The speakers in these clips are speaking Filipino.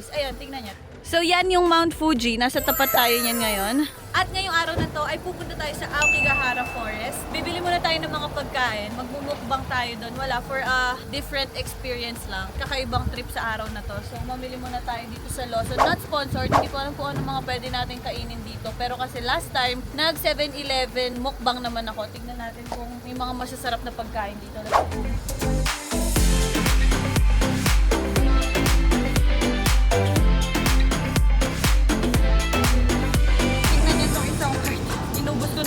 guys. Ayan, tingnan nyo. So yan yung Mount Fuji. Nasa tapat tayo niyan ngayon. At ngayong araw na to ay pupunta tayo sa Aokigahara Forest. Bibili muna tayo ng mga pagkain. Magmumukbang tayo doon. Wala, for a different experience lang. Kakaibang trip sa araw na to. So mamili muna tayo dito sa Lawson. Not sponsored. Hindi ko alam kung ano mga pwede natin kainin dito. Pero kasi last time, nag 7-Eleven mukbang naman ako. Tignan natin kung may mga masasarap na pagkain dito. Let's go.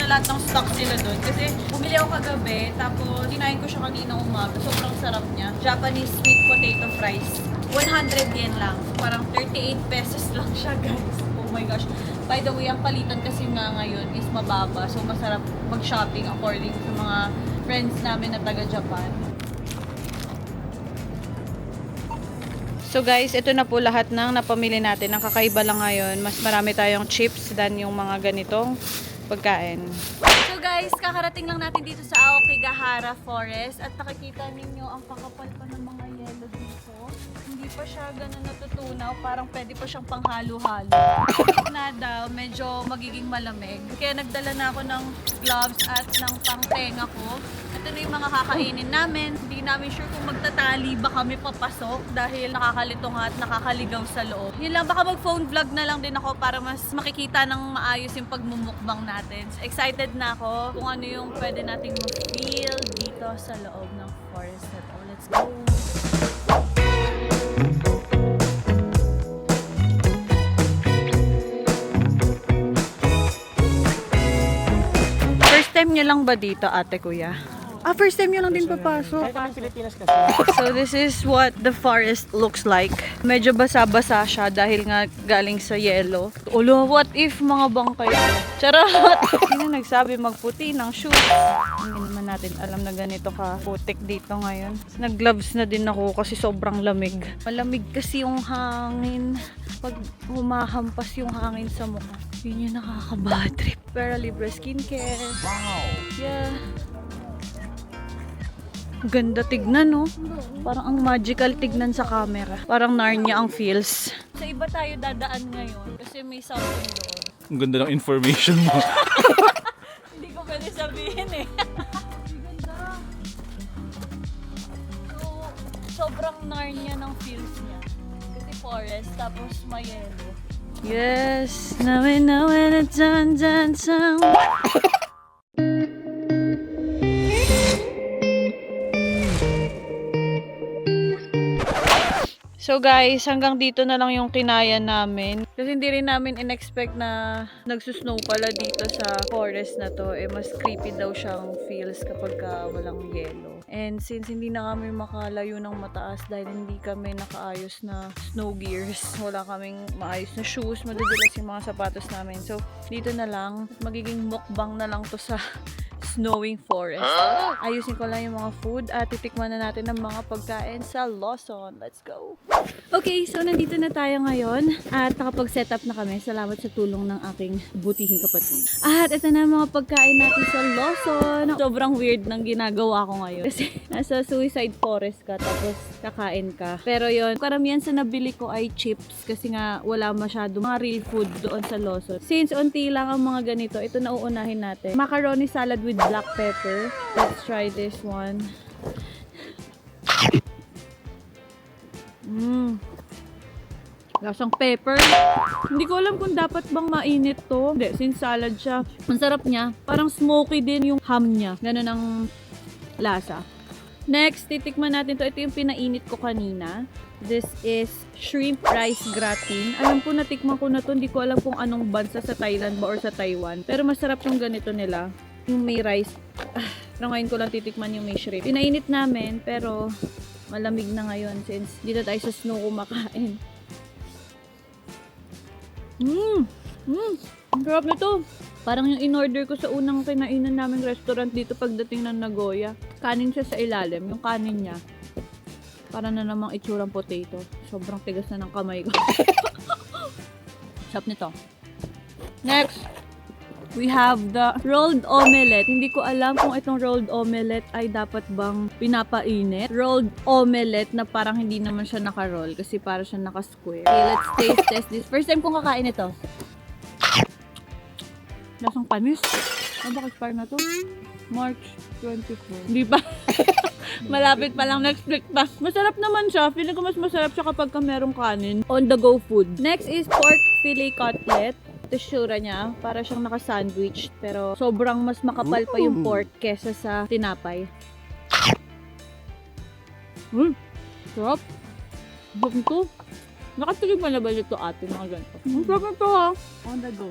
Lahat ng stock nila doon. Kasi bumili ako kagabi, tapos kinain ko siya kanina umaga. Sobrang sarap niya. Japanese sweet potato fries. 100 yen lang. Parang 38 pesos lang siya, guys. Oh my gosh. By the way, ang palitan kasi nga ngayon is mababa. So masarap mag-shopping according sa mga friends namin na taga-Japan. So guys, ito na po lahat ng napamili natin. Ang kakaiba lang ngayon, mas marami tayong chips than yung mga ganitong pagkain. So guys, kakarating lang natin dito sa Aokigahara Forest at nakikita ninyo ang kakapal pa ng mga yelo dito. Hindi pa siya ganun natutunaw, parang pwede pa siyang panghalo-halo. Na daw, medyo magiging malamig. Kaya nagdala na ako ng gloves at ng pangtenga ko. Ito na yung mga kakainin namin. Hindi namin sure kung magtatali ba kami papasok dahil nakakalitong at nakakaligaw sa loob. Yun lang, baka mag-phone vlog na lang din ako para mas makikita ng maayos yung pagmumukbang natin. So, excited na ako kung ano yung pwede nating ma-feel dito sa loob ng forest na to. Let's go! First time nyo lang ba dito, ate, kuya? First time nyo lang din papasok. Pilipinas kasi. So this is what the forest looks like. Medyo basa-basa siya dahil nga galing sa yelo. Ulo, what if mga bangkay? Charot! Sino nagsabi magputi ng shoes? Hindi naman natin alam na ganito ka putik dito ngayon. Nag-gloves na din ako kasi sobrang lamig. Malamig kasi yung hangin. Pag humahampas yung hangin sa mukha, yun yung nakaka-bad trip. Pero libre skincare. Wow! Yeah. Ganda tignan, no? Parang ang magical tignan sa camera. Parang Narnia ang feels. Sa iba tayo dadaan ngayon kasi may something doon. Ang ganda ng information mo. Hindi ko pwede sabihin eh. Ganda. So, sobrang Narnia ng feels niya. Kasi forest, tapos may yellow. Yes, now we know when it's done. So guys, hanggang dito na lang yung kinaya namin. Kasi hindi rin namin in-expect na nagsusnow pala dito sa forest na to. Mas creepy daw siyang feels kapag walang yelo. And since hindi na kami makalayo ng mataas dahil hindi kami nakaayos na snow gears, wala kaming maayos na shoes, madudulas yung mga sapatos namin. So dito na lang, magiging mukbang na lang to sa snowing forest. Ayusin ko lang yung mga food at titikman na natin ang mga pagkain sa Lawson. Let's go! Okay, so nandito na tayo ngayon at nakapag-set up na kami. Salamat sa tulong ng aking butihing kapatid. At ito na ang mga pagkain natin sa Lawson. Sobrang weird ng ginagawa ko ngayon. Kasi nasa suicide forest ka tapos kakain ka. Pero yon, karamihan sa nabili ko ay chips kasi nga wala masyado mga real food doon sa Lawson. Since unti lang ang mga ganito, ito na uunahin natin. Macaroni salad with black pepper. Let's try this one. Lasang pepper. Hindi ko alam kung dapat bang mainit to. Hindi, since salad siya. Ang sarap niya. Parang smoky din yung ham niya. Ganun ang lasa. Next, titikman natin to. Ito yung pinainit ko kanina. This is shrimp rice gratin. Alam ko, natikman ko na to. Hindi ko alam kung anong bansa, sa Thailand ba or sa Taiwan. Pero masarap yung ganito nila. Yung may rice. Pero ngayon ko lang titikman yung may shrimp. Pinainit namin, pero malamig na ngayon since dito tayo sa snow kumakain. Ang sarap nito. Parang yung in-order ko sa unang kinainan naming restaurant dito pagdating ng Nagoya. Kanin siya sa ilalim. Yung kanin niya, para na namang itsurang potato. Sobrang tigas na ng kamay ko. Sarap nito. Next, we have the rolled omelette. Hindi ko alam kung itong rolled omelette ay dapat bang pinapainit. Rolled omelette na parang hindi naman siya naka-roll kasi parang siya naka-square. Okay, let's test this. First time kong kakain ito. Lasang panis. Ano ba expire na to? March 24. Hindi pa. Malapit pa lang, next week pa. Masarap naman siya. Feeling ko mas masarap siya kapag ka merong kanin. On-the-go food. Next is pork fillet cutlet. Textura niya, para siyang naka-sandwich. Pero sobrang mas makapal pa yung pork kesa sa tinapay. Sarap. Sarap nito. Nakatilig mo na ba ito ate mga ganito? Ang sarap nito ha. On the go.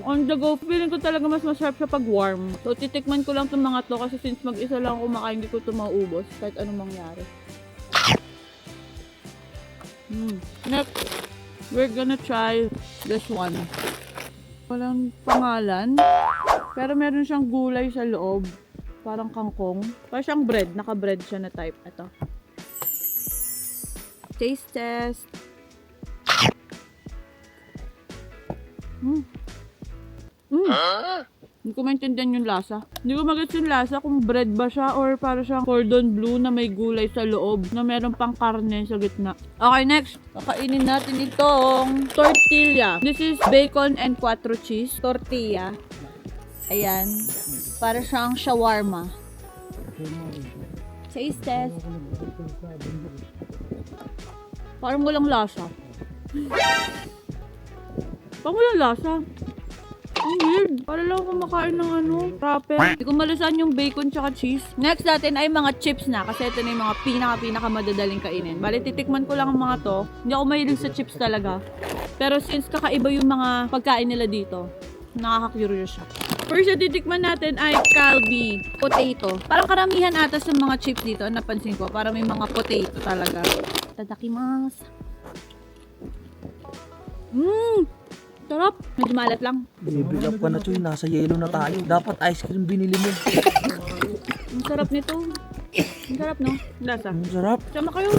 On the go. Feeling ko talaga mas masarap siya pag warm. So, titikman ko lang itong mga to kasi since mag-isa lang ako kumakain, hindi ko ito maubos kahit anong mangyari. Next, we're gonna try this one. Walang pangalan, pero meron siyang gulay sa loob. Parang kangkong. Parang siyang bread. Naka-bread siya na type. Ito. Taste test. Hindi ko maintindihan yung lasa. Hindi ko magets yung lasa kung bread ba siya or para siyang cordon bleu na may gulay sa loob na meron pang karne sa gitna. Okay, next. Kakainin natin itong tortilla. This is bacon and 4 cheese. Tortilla. Ayan. Para siyang shawarma. Taste test. Parang walang lasa. Parang walang lasa. Ang weird. Para lang kumakain ng wrapper. Hindi ko malasan yung bacon tsaka cheese. Next natin ay mga chips na. Kasi ito na yung mga pinaka madadaling kainin. Bali, titikman ko lang ang mga to. Hindi ako mahilig sa chips talaga. Pero since kakaiba yung mga pagkain nila dito, nakaka-curious siya. First na titikman natin ay Calbee potato. Parang karamihan ata sa mga chips dito, napansin ko, parang may mga potato talaga. Tadakimasu. Sarap. Medyo malat lang. Baby up ka na, Choy. Nasa yelo na tayo. Dapat ice cream binili mo. Ang sarap nito. Ang sarap, no? Lasa. Ang sarap. Sama kayo.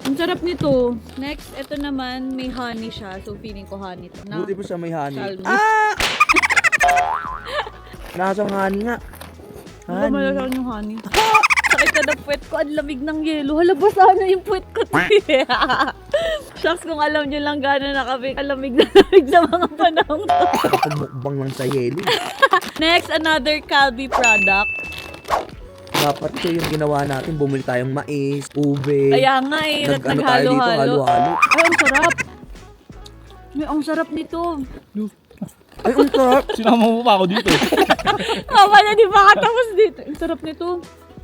Ang sarap nito. Next, ito naman, may honey siya. So, feeling ko honey to. Na, Buti pa siya may honey. Calbee. Nasang honey nga. Hindi ko malasahan yung honey. Sakit na ng puwet ko. Ang lamig ng yelo. Hala, basa na yung puwet ko. Shucks, kung alam nyo lang gano'n lamig na lamig sa mga panahon to. Pagmukbang lang sa yelo. Next, another Calbee product. Dapat ito yung ginawa natin. Bumili tayong mais, ube. Kaya nga eh, Nag-ano tayo dito, naghalo-halo. halo-halo. Ay, ang sarap. Ay, ang sarap nito. Ay, ang sarap. Sinama mo pa ako dito. Kawa na, di ba katapos dito? Ang sarap nito.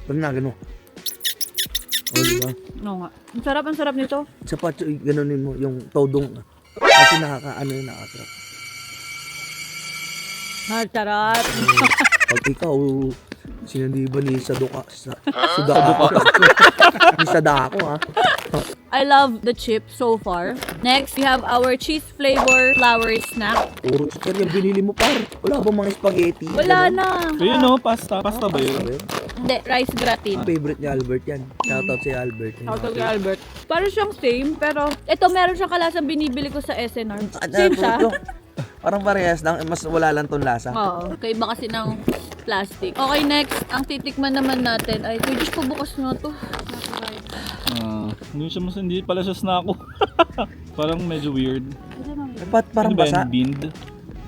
Pag na, gano'n. O, diba? No nga. Ang sarap nito. Sa pa, Choy, ganonin mo yung todong. Kasi yung nakasarap. Ang sarap. Pag ikaw, sinandiba ni Sadako, ni Sadako, ha? I love the chip so far. Next, we have our cheese flavor flour snack. Puro chichar yung binili mo, par. Wala bang mga spaghetti? Wala na. So yun, no? Pasta. Pasta ba yun? Hindi, rice gratin. Favorite ni Albert yan. Shoutout si Albert. Shoutout kay Albert. Para siyang same, pero ito meron siyang kalasang binibili ko sa SNR. Same siya. Parang parehas lang, mas wala lang tong lasa. Oo, kaiba kasi ng plastic. Okay, next, ang titikman naman natin ay, Diyos ko, bukas na to. Hindi pala siya snack ko. Parang medyo weird. Dapat parang Ano ba basa. yan? Bind?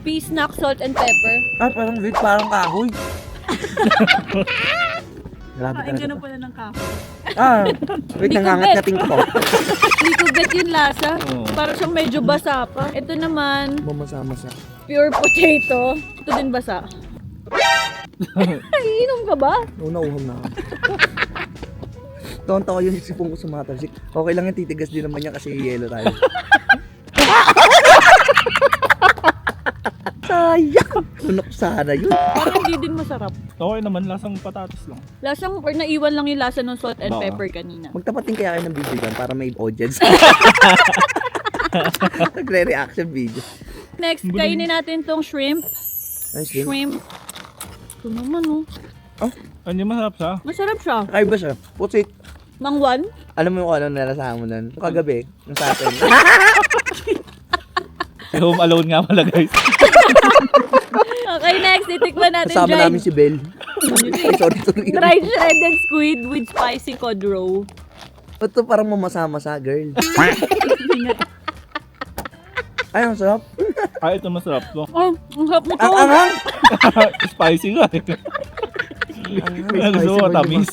Pea snack, salt and pepper. Parang weird, parang kahoy. Grabe Kain ka talaga. na pala ng kahoy. Wait, Hindi ko nangangat-ngating ko. Hindi ko get yung lasa. Oo. Parang siyang medyo basa pa. Ito naman, Mamasa-masa. pure potato. Ito din basa. Ay, inom ka ba? Nauham na ako. Tonto ko yung sipong ko sa mga talsik. Okay lang yung titigas din naman niya kasi yelo tayo. Sayang! Lunok sana yun. Parang hindi din masarap. Okay naman, lasang patatas lang. Lasang, or naiwan lang yung lasa ng salt and Baka. pepper kanina. Magtapating kaya kayo ng video dyan para may audience. Nagre-reaction video. Next, kainin natin tong shrimp. Nice game. Shrimp. Ito naman, oh. Hindi masarap siya. Masarap siya. Kakaiba siya. Pusit. Mangwan. Alam mo yung ano nalasahan mo nun? Kagabi, yung sa atin. Home alone nga pala guys. Okay, titikman natin Kasama namin si Bel. Ay, sorry. dried shredded squid with spicy cod roe. Ba't to parang mamasa-masa, girl? Ay, ang sarap. Ay, ito masarap to. Oh, ang sarap mo to. Ang anghang! Spicy nga eh. Gusto mo tamis?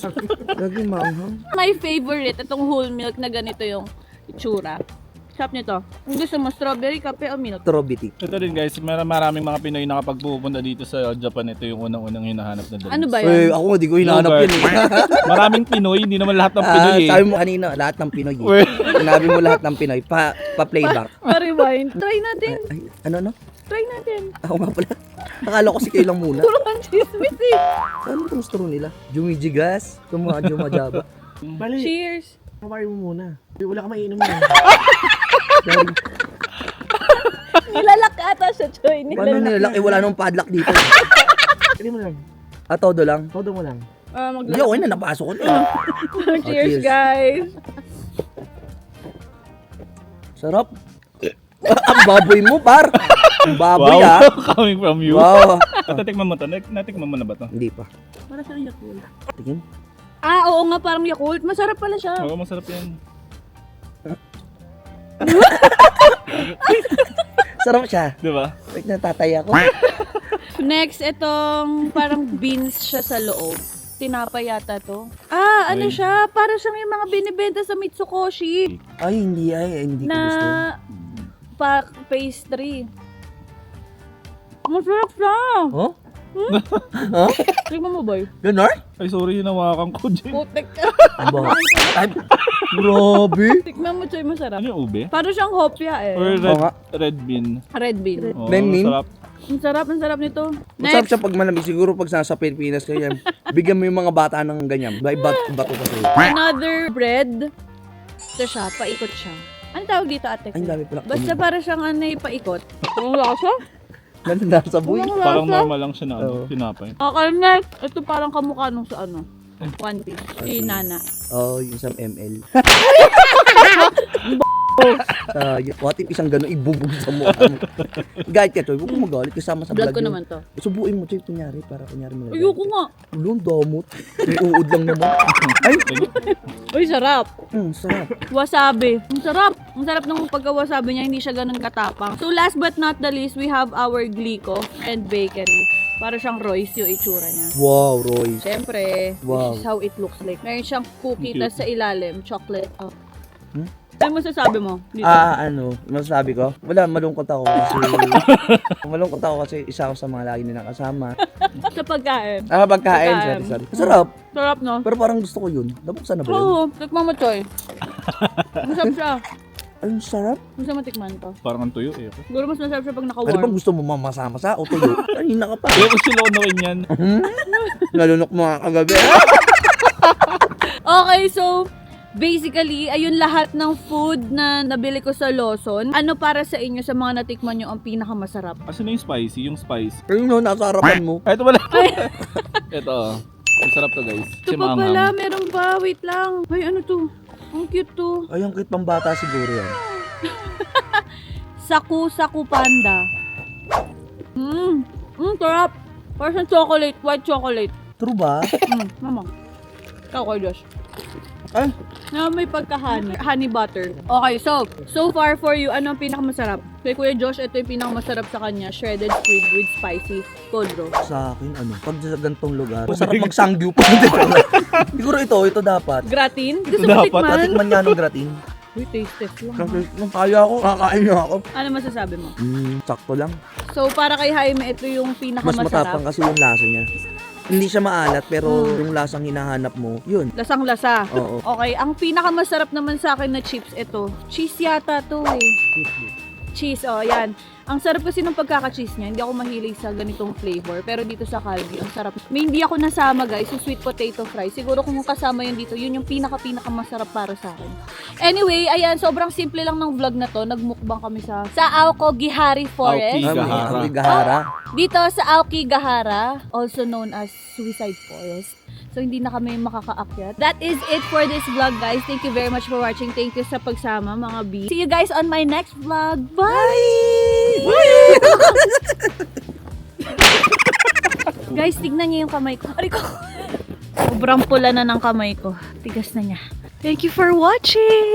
Lagi maanghang. My favorite, itong whole milk na ganito yung itsura. Sarap nito. Kung gusto mo, strawberry, kape, o milk. Strawberry. Ito din guys, maraming mga Pinoy na kapag pupunta dito sa Japan, ito yung unang-unang hinahanap na dali. Ano ba Eh, yan? ako hindi ko hinahanap Yogurt. yun eh. Maraming Pinoy, hindi naman lahat ng Pinoy eh. Sabi mo kanina, lahat ng Pinoy eh. Well, Sinabi mo lahat ng Pinoy. Pa-playback. Pa-rewind. Try natin. Ay, ano? Try natin. Ako nga pala. Akala ko si kayo lang muna. Puro kang chismis eh. Ano itong straw nila? Jumijigas. Jumajaba. Bali, Cheers. mabari mo muna. Wala ka mainom yan. Nilalak ata siya, Choy. Paano nilalaki? Wala nang padlock dito. Hindi mo lang. Todo lang. Todo mo lang. Hindi, okay na. Napasok ko na. Cheers, cheers. guys. Sarap. Ang baboy mo, par. Ang baboy, wow, ah. coming from you. Wow. Natikman mo to? Natikman mo na ba to? Hindi pa. Para siyang Yakult. Tingin. Ah, oo nga, parang Yakult. Masarap pala siya. Oo, masarap yan. Sarap siya. Di ba? Wait, natataya ko. Next, itong parang beans siya sa loob. Tinapay yata to. Ah, ano Ay. siya? Para siyang yung mga binibenta sa Mitsukoshi Ay, hindi ko na gusto. pastry. Masarap siya. Oh? Tignan mo, boy. Ganar? Ay, sorry, hinawakan ko, Jay. Putek ka. Aba. Ay, grabe. Tikman mo, Choy, masarap. Ano yung ube? Para siyang hopya eh. Or Oo nga. red bean? Red bean. Oo, Benin? masarap. Ang sarap nito. Masarap Next. siya pag malamig. Siguro pag nasa Pilipinas kayo, bigyan mo yung mga bata ng ganyan. Bato kasi. Another bread. Ito siya, paikot siya. Ano tawag dito, ate? Ay, ang dami pala. Basta para siyang ano, paikot. Ang lasa? Ganun na sa buhay. Ang Parang lasa. normal lang siya na Oo. tinapay. Okay, next. Ito parang kamukha nung sa ano. One Piece. Si Nana. Oh, yung isang ML. What if isang gano'n ibubog sa mukha mo? Galit ka, Choy. Huwag mo magalit. Kasama sa Vlog vlog ko yun. naman to. Subuin mo, Choy, kunyari. Para kunyari mo. Ayoko nga. Ulong damot. May uod lang naman. Ay! Uy, sarap. Sarap. Wasabi. Ang sarap. Ang sarap ng pagka-wasabi niya. Hindi siya ganun katapang. So last but not the least, we have our Glico and Bakery. Para siyang Royce yung itsura niya. Wow, Roy. Siyempre, Wow. this is how it looks like. Meron siyang cookie, Cute. tas sa ilalim, chocolate. Oh. Hmm? Ano masasabi mo dito? Masasabi ko? Wala, malungkot ako kasi... malungkot ako kasi isa ako sa mga lagi nilang kasama. Sa pagkain. Pagkain. Sorry. Masarap. Sarap, no? Pero parang gusto ko yun. Nabuksan na ba yun? Oo, tikman mo, Choy. Masarap siya. Ay, ang sarap. Gusto mo tikman to? Parang ang tuyo eh. Siguro mas masarap siya pag Ano bang naka-warm. gusto mo, mamasa-masa o tuyo? Kanina ka pa. Kaya ko sila unuin yan. Nalunok mo nga kagabi. Okay, so basically, ayun lahat ng food na nabili ko sa Lawson. Ano para sa inyo sa mga natikman nyo ang pinakamasarap? Asan na yung spicy? Yung spice. Ayun no, nasa harapan mo. Ay, ito pala. Ito. Ang sarap to guys. Ito pa pala, meron pa. Wait lang. Ay, ano to? Ang cute to. Ay, ang cute pang bata siguro yan. Saku Panda. Sarap. Parang siyang chocolate, white chocolate. True ba? Mama. Ikaw, Kuya Josh. Ay, Na may honey butter. Okay, so far for you, ano ang pinakamasarap? Kay Kuya Josh, ito yung pinakamasarap sa kanya, shredded squid with spicy cold roe. sa akin, pag sa gantong lugar, masarap magsanggyu pa. Siguro ito dapat. Gratin? Gusto mo Dapat. tikman? Tatikman nga nung gratin. Uy, taste test lang. Kasi nung kaya ako, kakain na ako. Ano masasabi mo? Sakto lang. So, para kay Jaime, ito yung Mas pinakamasarap. matapang kasi yung lasa niya. Hindi siya maalat, pero yung lasang hinahanap mo, yun. Lasang-lasa. Oo. Okay, ang pinakamasarap naman sa akin na chips, ito. Cheese yata to eh. Cheese, oh, yan. Ang sarap kasi ng pagkaka-cheese niya. Hindi ako mahilig sa ganitong flavor. Pero dito sa Calbee, ang sarap. May hindi ako nasama, guys, yung sweet potato fries. Siguro kung kasama yun dito, yun yung pinaka-masarap para sa akin. Anyway, ayan, sobrang simple lang ng vlog na to. Nagmukbang kami sa Aokigahara Forest. Aokigahara. Aokigahara. Dito sa Aokigahara, also known as Suicide Forest. So, hindi na kami makakaakyat. That is it for this vlog, guys. Thank you very much for watching. Thank you sa pagsama, mga B. See you guys on my next vlog. Bye! Guys, tignan niyo yung kamay ko. Aray ko! Sobrang pula na ng kamay ko. Tigas na niya. Thank you for watching!